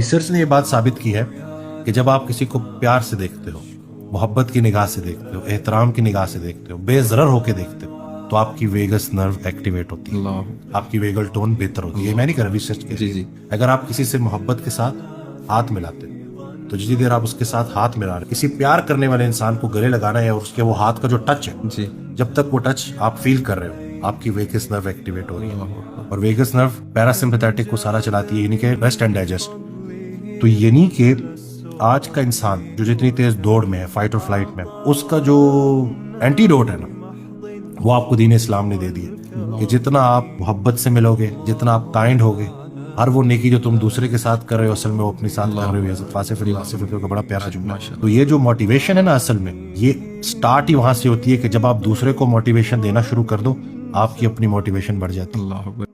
Research نے یہ بات ثابت کی ہے کہ جب آپ کسی کو پیار سے دیکھتے ہو، محبت کی نگاہ سے دیکھتے ہو، احترام کی نگاہ سے دیکھتے ہو، بے ضرر ہو کے دیکھتے ہو، تو آپ کی ویگس نرو ایکٹیویٹ ہوتی ہے، اللہ آپ کی ویگل ٹون بہتر ہوتی ہے. میں نہیں کر رہا ریسرچ کے جی اگر آپ کسی سے محبت کے ساتھ ہاتھ ملاتے تو جتنی دیر آپ اس کے ساتھ ہاتھ ملا رہے، کسی پیار کرنے والے انسان کو گلے لگانا ہے اور اس کے وہ ہاتھ کا جو ٹچ ہے، جی جب تک وہ ٹچ آپ فیل کر رہے ہو، آپ کی ویگس نرو ایکٹیویٹ ہو رہی ہے. اور ویگس نرو پیراسمپیتھیٹک کو سارا چلاتی ہے، یعنی کہ ریسٹ اینڈ ڈائجسٹ. تو یعنی کہ آج کا انسان جو جتنی تیز دوڑ میں ہے، فائٹ اور فلائٹ میں، اس کا جو اینٹی ڈوٹ ہے نا، وہ آپ کو دین اسلام نے دے دیا کہ جتنا آپ محبت سے ملو گے، جتنا آپ کائنڈ ہوگے، ہر وہ نیکی جو تم دوسرے کے ساتھ کر رہے ہو اصل میں وہ اپنے ساتھ کر رہے ہو. حضرت واصف علی واصف کا بڑا پیارا جملہ ہے. تو یہ جو موٹیویشن ہے نا، اصل میں یہ سٹارٹ ہی وہاں سے ہوتی ہے کہ جب آپ دوسرے کو موٹیویشن دینا شروع کر دو، آپ کی اپنی موٹیویشن بڑھ جاتی ہے. اللہ